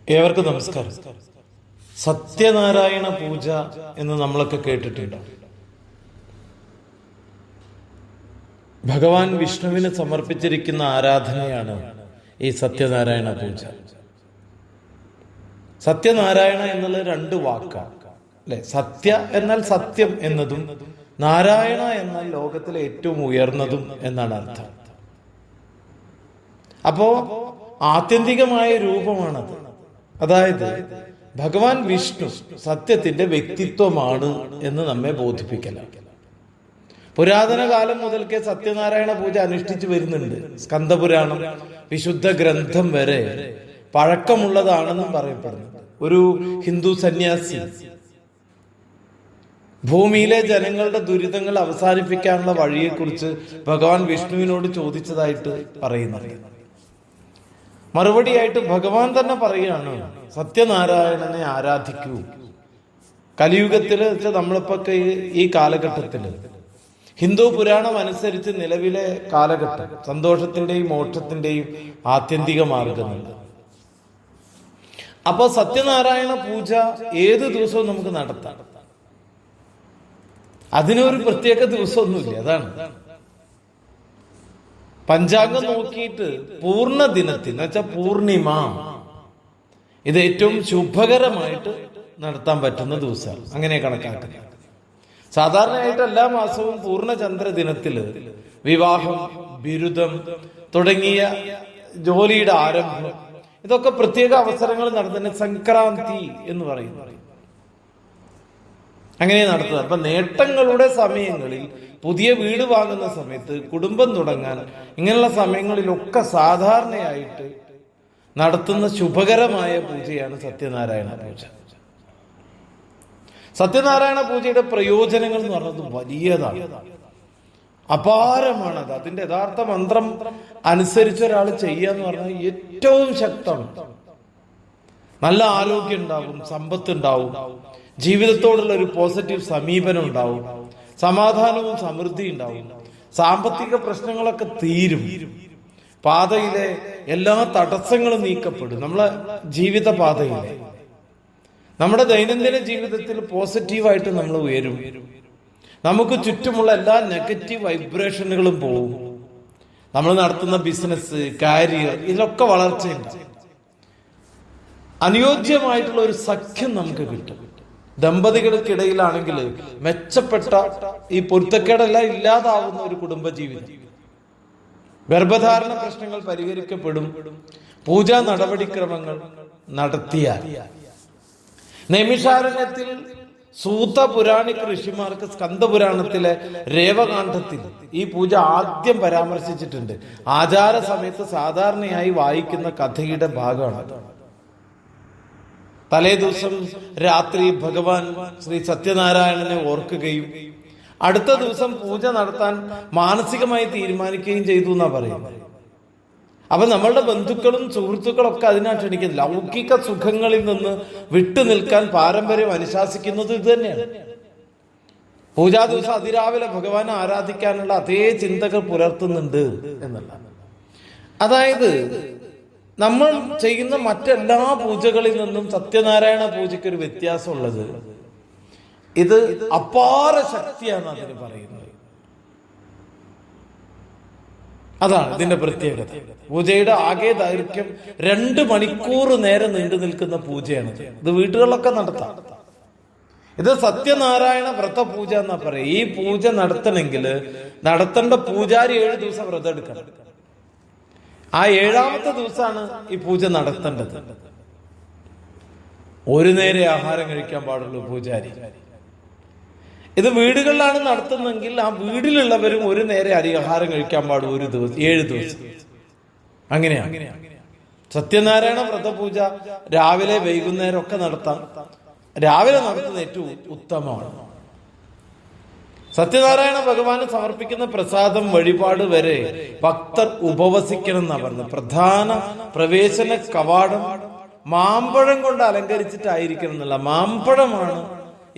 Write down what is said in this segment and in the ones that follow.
ഏവർക്കും നമസ്കാരം. സത്യനാരായണ പൂജ എന്ന് നമ്മളൊക്കെ കേട്ടിട്ടുണ്ട്. ഭഗവാൻ വിഷ്ണുവിന് സമർപ്പിച്ചിരിക്കുന്ന ആരാധനയാണ് ഈ സത്യനാരായണ പൂജ. സത്യനാരായണ എന്നുള്ള രണ്ട് വാക്കാണ് അല്ലെ. സത്യ എന്നാൽ സത്യം എന്നതും നാരായണ എന്നാൽ ലോകത്തിലെ ഏറ്റവും ഉയർന്നതും എന്നാണ് അർത്ഥം. അപ്പോ ആത്യന്തികമായ രൂപമാണത്. അതായത് ഭഗവാൻ വിഷ്ണു സത്യത്തിന്റെ വ്യക്തിത്വമാണ് എന്ന് നമ്മെ ബോധിപ്പിക്കലാണ്. പുരാതന കാലം മുതൽക്കേ സത്യനാരായണ പൂജ അനുഷ്ഠിച്ചു വരുന്നുണ്ട്. സ്കന്ദപുരാണം, വിശുദ്ധ ഗ്രന്ഥം വരെ പഴക്കമുള്ളതാണെന്നും പറയപ്പെടുന്നുണ്ട്. ഒരു ഹിന്ദു സന്യാസി ഭൂമിയിലെ ജനങ്ങളുടെ ദുരിതങ്ങൾ അവസാനിപ്പിക്കാനുള്ള വഴിയെക്കുറിച്ച് ഭഗവാൻ വിഷ്ണുവിനോട് ചോദിച്ചതായിട്ട് പറയുന്നുണ്ട്. മറുപടിയായിട്ട് ഭഗവാൻ തന്നെ പറയുകയാണ്, സത്യനാരായണനെ ആരാധിക്കൂ. കലിയുഗത്തില് നമ്മളിപ്പോ ഈ കാലഘട്ടത്തില് ഹിന്ദു പുരാണം അനുസരിച്ച് നിലവിലെ കാലഘട്ടം സന്തോഷത്തിന്റെയും മോക്ഷത്തിന്റെയും ആത്യന്തിക മാർഗമുണ്ട്. അപ്പൊ സത്യനാരായണ പൂജ ഏത് ദിവസവും നമുക്ക് നടത്താം. അതിനൊരു പ്രത്യേക ദിവസമൊന്നുമില്ല. അതാണ് പഞ്ചാംഗം നോക്കിയിട്ട് പൂർണ്ണ ദിനത്തിൽ എന്ന് വെച്ചാൽ പൂർണിമ, ഇത് ഏറ്റവും ശുഭകരമായിട്ട് നടത്താൻ പറ്റുന്ന ദിവസമാണ്. അങ്ങനെ കണക്കാക്കുന്നത്. സാധാരണയായിട്ട് എല്ലാ മാസവും പൂർണ്ണചന്ദ്ര ദിനത്തില് വിവാഹം, ബിരുദം തുടങ്ങിയ ജോലിയുടെ ആരംഭം, ഇതൊക്കെ പ്രത്യേക അവസരങ്ങൾ നടത്തുന്ന സംക്രാന്തി എന്ന് പറയുന്നത് അങ്ങനെ നടത്തുന്നത്. അപ്പൊ നേട്ടങ്ങളുടെ സമയങ്ങളിൽ, പുതിയ വീട് വാങ്ങുന്ന സമയത്ത്, കുടുംബം തുടങ്ങാൻ, ഇങ്ങനെയുള്ള സമയങ്ങളിലൊക്കെ സാധാരണയായിട്ട് നടത്തുന്ന ശുഭകരമായ പൂജയാണ് സത്യനാരായണ പൂജ. സത്യനാരായണ പൂജയുടെ പ്രയോജനങ്ങൾ എന്ന് പറഞ്ഞത് വലിയതാണ്, അപാരമാണത്. അതിന്റെ യഥാർത്ഥ മന്ത്രം അനുസരിച്ച് ഒരാൾ ചെയ്യാന്ന് പറഞ്ഞാൽ ഏറ്റവും ശക്തമാണ്. നല്ല ആരോഗ്യം ഉണ്ടാവും, സമ്പത്ത് ഉണ്ടാവും, ജീവിതത്തോടുള്ള ഒരു പോസിറ്റീവ് സമീപനം ഉണ്ടാവും, സമാധാനവും സമൃദ്ധി ഉണ്ടാവും, സാമ്പത്തിക പ്രശ്നങ്ങളൊക്കെ തീരും, പാതയിലെ എല്ലാ തടസ്സങ്ങളും നീക്കപ്പെടും. നമ്മളെ ജീവിത പാതയിലെ നമ്മുടെ ദൈനംദിന ജീവിതത്തിൽ പോസിറ്റീവായിട്ട് നമ്മൾ ഉയരും. നമുക്ക് ചുറ്റുമുള്ള എല്ലാ നെഗറ്റീവ് വൈബ്രേഷനുകളും പോവും. നമ്മൾ നടത്തുന്ന ബിസിനസ്, കാരിയർ, ഇതിലൊക്കെ വളർച്ചയുണ്ട്. അനുയോജ്യമായിട്ടുള്ള ഒരു സഖ്യം നമുക്ക് കിട്ടും. ദമ്പതികൾക്കിടയിലാണെങ്കിൽ മെച്ചപ്പെട്ട ഈ പൊരുത്തക്കേടെല്ലാം ഇല്ലാതാവുന്ന ഒരു കുടുംബജീവിതം. ഗർഭധാരണ പ്രശ്നങ്ങൾ പരിഹരിക്കപ്പെടും പൂജാ നടപടിക്രമങ്ങൾ നടത്തിയാൽ. നൈമിഷാരണ്യത്തിൽ സൂത പുരാണിക് ഋഷിമാർക്ക് സ്കന്ദപുരാണത്തിലെ രേവകാണ്ഡത്തിൽ ഈ പൂജ ആദ്യം പരാമർശിച്ചിട്ടുണ്ട്. ആചാര സമയത്ത് സാധാരണയായി വായിക്കുന്ന കഥയുടെ ഭാഗമാണ്. തലേ ദിവസം രാത്രി ഭഗവാൻ ശ്രീ സത്യനാരായണനെ ഓർക്കുകയും അടുത്ത ദിവസം പൂജ നടത്താൻ മാനസികമായി തീരുമാനിക്കുകയും ചെയ്തു എന്നാ പറയുന്നത്. അപ്പൊ നമ്മളുടെ ബന്ധുക്കളും സുഹൃത്തുക്കളൊക്കെ അതിനാ ക്ഷണിക്കുന്നത്. ലൗകിക സുഖങ്ങളിൽ നിന്ന് വിട്ടു നിൽക്കാൻ പാരമ്പര്യം അനുശാസിക്കുന്നത് ഇത് തന്നെയാണ്. പൂജാ ദിവസം അതിരാവിലെ ഭഗവാനെ ആരാധിക്കാനുള്ള അതേ ചിന്തകൾ പുലർത്തുന്നുണ്ട് എന്നുള്ളതാണ്. അതായത് നമ്മൾ ചെയ്യുന്ന മറ്റെല്ലാ പൂജകളിൽ നിന്നും സത്യനാരായണ പൂജയ്ക്ക് ഒരു വ്യത്യാസമുള്ളത്, ഇത് അപാര ശക്തിയാണ് അതിന് പറയുന്നത്. അതാണ് ഇതിന്റെ പ്രത്യേകത. പൂജയുടെ ആകെ ദൈർഘ്യം 2 മണിക്കൂർ നേരം നീണ്ടു നിൽക്കുന്ന പൂജയാണ്. ഇത് വീട്ടുകളിലൊക്കെ നടത്താം. ഇത് സത്യനാരായണ വ്രത പൂജ എന്നാ പറയാം. ഈ പൂജ നടത്തണമെങ്കിൽ നടത്തേണ്ട പൂജാരി 7 ദിവസം വ്രതം എടുക്കണം. ആ 7ാമത്തെ ദിവസമാണ് ഈ പൂജ നടത്തേണ്ടത്. ഒരു നേരെ ആഹാരം കഴിക്കാൻ പാടുള്ളൂ പൂജാരി. ഇത് വീടുകളിലാണ് നടത്തുന്നെങ്കിൽ ആ വീട്ടിലുള്ളവരും ഒരു നേരെ ആഹാരം കഴിക്കാൻ പാടും ഒരു ദിവസം, 7 ദിവസം. അങ്ങനെയാണ്. സത്യനാരായണ വ്രതപൂജ രാവിലെ വൈകുന്നേരം ഒക്കെ നടത്താം. രാവിലെ നടത്തുന്ന ഏറ്റവും ഉത്തമമാണ്. സത്യനാരായണ ഭഗവാന് സമർപ്പിക്കുന്ന പ്രസാദം, വഴിപാട് വരെ ഭക്തർ ഉപവസിക്കണം എന്നാ പറഞ്ഞത്. പ്രധാന പ്രവേശന കവാടം മാമ്പഴം കൊണ്ട് അലങ്കരിച്ചിട്ടായിരിക്കണം എന്നുള്ള. മാമ്പഴമാണ്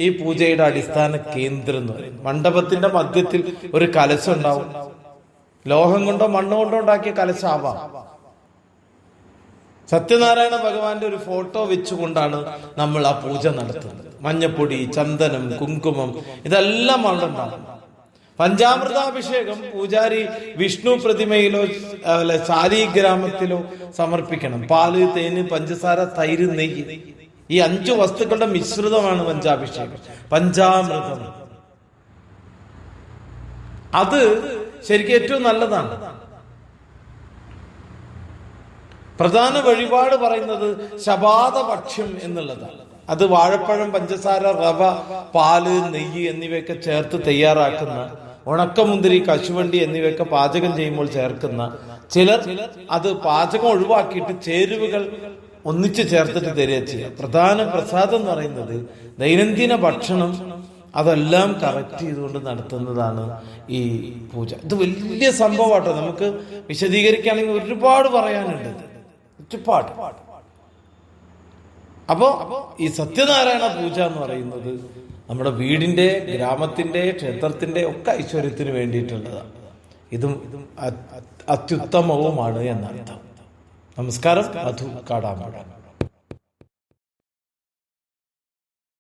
ഈ പൂജയുടെ അടിസ്ഥാന കേന്ദ്രം എന്ന് പറയും. മണ്ഡപത്തിന്റെ മധ്യത്തിൽ ഒരു കലശം ഉണ്ടാവും. ലോഹം കൊണ്ടോ മണ്ണ് കൊണ്ടോ ഉണ്ടാക്കിയ കലശാവാം. സത്യനാരായണ ഭഗവാന്റെ ഒരു ഫോട്ടോ വെച്ചുകൊണ്ടാണ് നമ്മൾ ആ പൂജ നടത്തുന്നത്. മഞ്ഞപ്പൊടി, ചന്ദനം, കുങ്കുമം ഇതെല്ലാം ഉണ്ടാകും. പഞ്ചാമൃതാഭിഷേകം പൂജാരി വിഷ്ണു പ്രതിമയിലോ ശാലിഗ്രാമത്തിലോ സമർപ്പിക്കണം. പാല്, തേന്, പഞ്ചസാര, തൈര്, നെയ്യ്, ഈ 5 വസ്തുക്കളുടെ മിശ്രിതമാണ് പഞ്ചാഭിഷേകം, പഞ്ചാമൃതം. അത് ശരിക്കും ഏറ്റവും നല്ലതാണ്. പ്രധാന വഴിപാട് പറയുന്നത് ശപാതഭക്ഷ്യം എന്നുള്ളതാണ്. അത് വാഴപ്പഴം, പഞ്ചസാര, റവ, പാല്, നെയ്യ് എന്നിവയൊക്കെ ചേർത്ത് തയ്യാറാക്കുന്ന, ഉണക്കമുന്തിരി, കശുവണ്ടി എന്നിവയൊക്കെ പാചകം ചെയ്യുമ്പോൾ ചേർക്കുന്ന, ചിലർ അത് പാചകം ഒഴിവാക്കിയിട്ട് ചേരുവകൾ ഒന്നിച്ച് ചേർത്തിട്ട് തരിക ചെയ്യുക. പ്രധാന പ്രസാദം എന്ന് പറയുന്നത് ദൈനംദിന ഭക്ഷണം അതെല്ലാം കറക്റ്റ് ചെയ്തുകൊണ്ട് നടത്തുന്നതാണ് ഈ പൂജ. ഇത് വലിയ സംഭവമാട്ടോ. നമുക്ക് വിശദീകരിക്കുകയാണെങ്കിൽ ഒരുപാട് പറയാനുണ്ട്, ഒരുപാട്. അപ്പോ ഈ സത്യനാരായണ പൂജ എന്ന് പറയുന്നത് നമ്മുടെ വീടിന്റെ, ഗ്രാമത്തിന്റെ, ക്ഷേത്രത്തിന്റെ ഒക്കെ ഐശ്വര്യത്തിന് വേണ്ടിയിട്ടുള്ളതാണ്. ഇതും അത്യുത്തമവുമാണ് എന്നർത്ഥം. നമസ്കാരം. മധു കാടാമ്പുഴ.